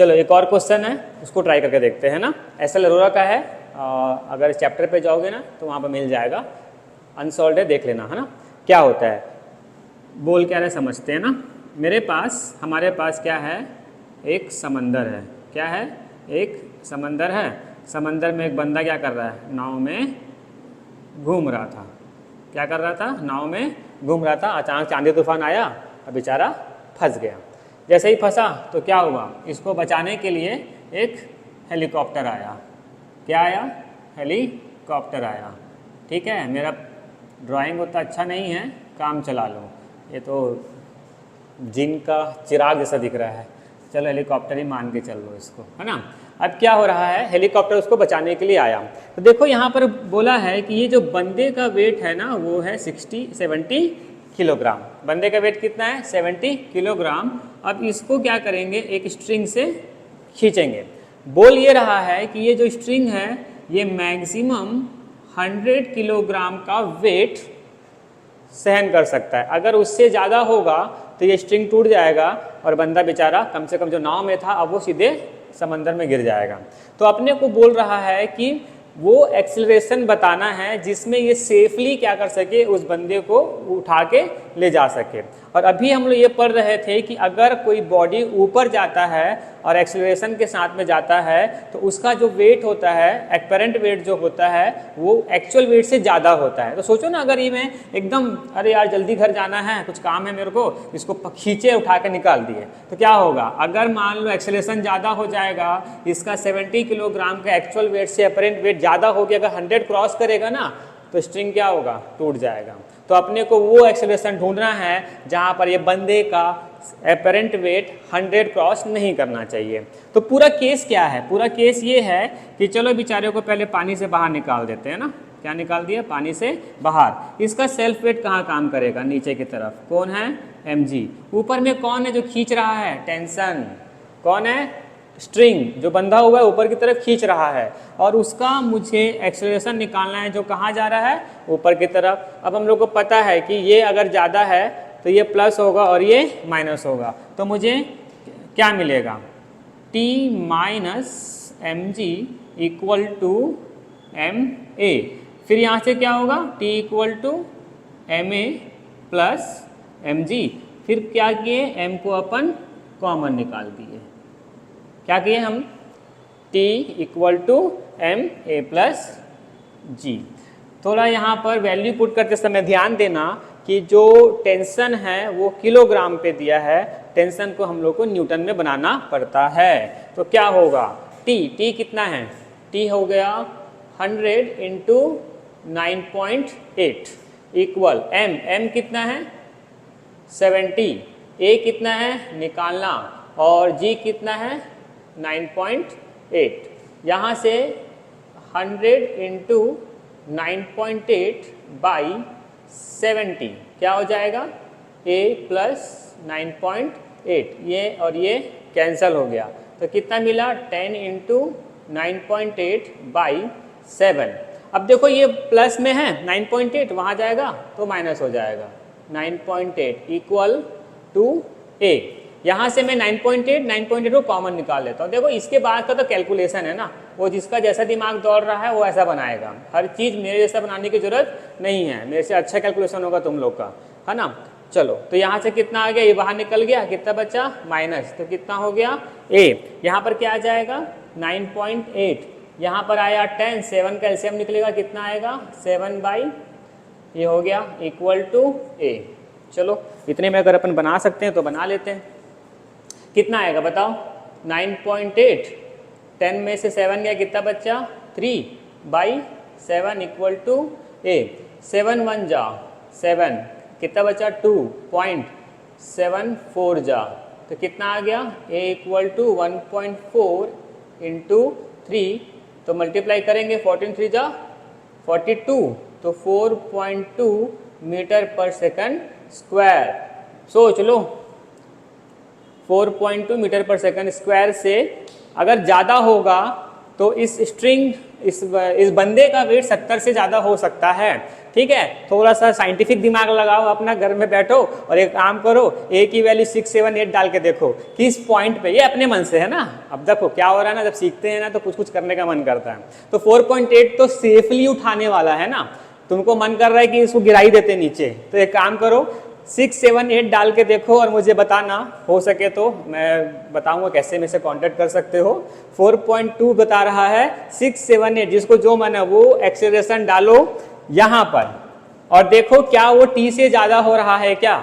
चलो एक और क्वेश्चन है, उसको ट्राई करके देखते हैं ना। एसएल अरोरा का है, अगर इस चैप्टर पे जाओगे ना तो वहाँ पर मिल जाएगा, अनसॉल्व है, देख लेना, है ना। क्या होता है, बोल क्या रहे समझते हैं ना। हमारे पास क्या है, एक समंदर है। क्या है, एक समंदर है। समंदर में एक बंदा क्या कर रहा है, नाव में घूम रहा था। क्या कर रहा था, नाव में घूम रहा था। अचानक चांदी तूफान आया और बेचारा फंस गया। जैसे ही फंसा तो क्या हुआ, इसको बचाने के लिए एक हेलीकॉप्टर आया। क्या आया, हेलीकॉप्टर आया। ठीक है, मेरा ड्राइंग उतना अच्छा नहीं है, काम चला लो। ये तो जिन का चिराग जैसा दिख रहा है। चलो हेलीकॉप्टर ही मान के चल लो इसको, है ना। अब क्या हो रहा है, हेलीकॉप्टर उसको बचाने के लिए आया। तो देखो यहाँ पर बोला है कि ये जो बंदे का वेट है ना, वो है 70 किलोग्राम। बंदे का वेट कितना है, 70 किलोग्राम। अब इसको क्या करेंगे, एक स्ट्रिंग से खींचेंगे। बोल ये रहा है कि ये जो स्ट्रिंग है ये मैक्सिमम 100 किलोग्राम का वेट सहन कर सकता है। अगर उससे ज़्यादा होगा तो ये स्ट्रिंग टूट जाएगा और बंदा बेचारा कम से कम जो नाव में था अब वो सीधे समंदर में गिर जाएगा। तो अपने को बोल रहा है कि वो एक्सेलरेशन बताना है जिसमें ये सेफली क्या कर सके, उस बंदे को उठा के ले जा सके। और अभी हम लोग ये पढ़ रहे थे कि अगर कोई बॉडी ऊपर जाता है और एक्सेलरेशन के साथ में जाता है तो उसका जो वेट होता है, एपरेंट वेट जो होता है, वो एक्चुअल वेट से ज़्यादा होता है। तो सोचो ना, अगर ये मैं एकदम अरे यार जल्दी घर जाना है, कुछ काम है मेरे को, इसको खींचे उठा के निकाल दिए तो क्या होगा। अगर मान लो एक्सेलरेशन ज़्यादा हो जाएगा, इसका 70 किलोग्राम का एक्चुअल वेट से एपरेंट वेट ज़्यादा हो गया, अगर 100 क्रॉस करेगा ना तो स्ट्रिंग क्या होगा, टूट जाएगा। तो अपने को वो एक्सेलरेशन ढूंढना है जहाँ पर ये बंदे का एपरेंट वेट 100 क्रॉस नहीं करना चाहिए। तो पूरा केस क्या है, पूरा केस ये है कि चलो बेचारे को पहले पानी से बाहर निकाल देते हैं ना। क्या निकाल दिया, पानी से बाहर। इसका सेल्फ वेट कहाँ काम करेगा, नीचे की तरफ। कौन है, mg। ऊपर में कौन है जो खींच रहा है, टेंशन। कौन है, स्ट्रिंग जो बंधा हुआ है ऊपर की तरफ खींच रहा है, और उसका मुझे एक्सेलरेशन निकालना है जो कहाँ जा रहा है, ऊपर की तरफ। अब हम लोग को पता है कि ये अगर ज़्यादा है तो ये प्लस होगा और ये माइनस होगा। तो मुझे क्या मिलेगा, t minus mg equal to ma। फिर यहाँ से क्या होगा, t equal to ma plus mg। फिर क्या किए, m को अपन कॉमन निकाल दिए। क्या किए हम, t equal to m a plus g. थोड़ा यहाँ पर वैल्यू पुट करते समय ध्यान देना कि जो टेंशन है वो किलोग्राम पे दिया है, टेंशन को हम लोग को न्यूटन में बनाना पड़ता है। तो क्या होगा, t कितना है, t हो गया 100 इंटू 9.8 इक्वल m कितना है 70, a कितना है निकालना, और g कितना है 9.8। यहाँ से 100 इंटू 9.8 बाई 70 क्या हो जाएगा, a प्लस 9.8। ये और ये कैंसिल हो गया तो कितना मिला, 10 इंटू 9.8 बाई 7। अब देखो ये प्लस में है 9.8, वहाँ जाएगा तो माइनस हो जाएगा। 9.8 इक्वल टू a। यहाँ से मैं 9.8 को कॉमन निकाल लेता हूँ। देखो इसके बाद का तो कैलकुलेशन है ना, वो जिसका जैसा दिमाग दौड़ रहा है वो ऐसा बनाएगा। हर चीज़ मेरे जैसा बनाने की जरूरत नहीं है, मेरे से अच्छा कैलकुलेशन होगा तुम लोग का, है ना। चलो तो यहाँ से कितना आ गया, ये बाहर निकल गया, कितना बचा माइनस, तो कितना हो गया a। यहाँ पर क्या आ जाएगा 9.8, यहाँ पर आया 10, 7 का एलसीएम निकलेगा, कितना आएगा 7 बाई ये हो गया इक्वल टू a। चलो इतने में अगर अपन बना सकते हैं तो बना लेते हैं। कितना आएगा बताओ, 9.8, 10 में से 7 गया, कितना बच्चा 3 बाई 7 इक्वल टू a। 7 1 जा 7, कितना बचा 2.74 जा, तो कितना आ गया a इक्वल टू 1.4 इंटू 3, तो मल्टीप्लाई करेंगे 14 3 जा 42, तो 4.2 मीटर पर सेकंड स्क्वायर। सोच लो 4.2 मीटर पर सेकंड स्क्वायर से अगर ज़्यादा होगा तो इस स्ट्रिंग इस बंदे का वेट 70 से ज़्यादा हो सकता है। ठीक है, थोड़ा सा साइंटिफिक दिमाग लगाओ, अपना घर में बैठो और एक काम करो, ए की वैल्यू 6, 7, 8 डाल के देखो किस पॉइंट पे, ये अपने मन से है ना। अब देखो क्या हो रहा है ना, जब सीखते हैं ना तो कुछ कुछ करने का मन करता है। तो 4.8 तो सेफली उठाने वाला है ना, तुमको मन कर रहा है कि इसको गिरा ही देते नीचे, तो एक काम करो 6, 7, 8 डाल के देखो और मुझे बताना, हो सके तो मैं बताऊंगा कैसे मेरे से कांटेक्ट कर सकते हो। 4.2 बता रहा है, 6, 7, 8 जिसको जो मन है वो एक्सेलरेशन डालो यहाँ पर और देखो क्या वो टी से ज़्यादा हो रहा है क्या,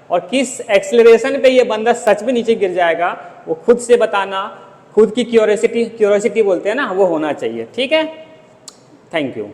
और किस एक्सेलरेशन पे ये बंदा सच में नीचे गिर जाएगा वो खुद से बताना। खुद की क्यूरियोसिटी बोलते हैं ना, वो होना चाहिए। ठीक है, थैंक यू।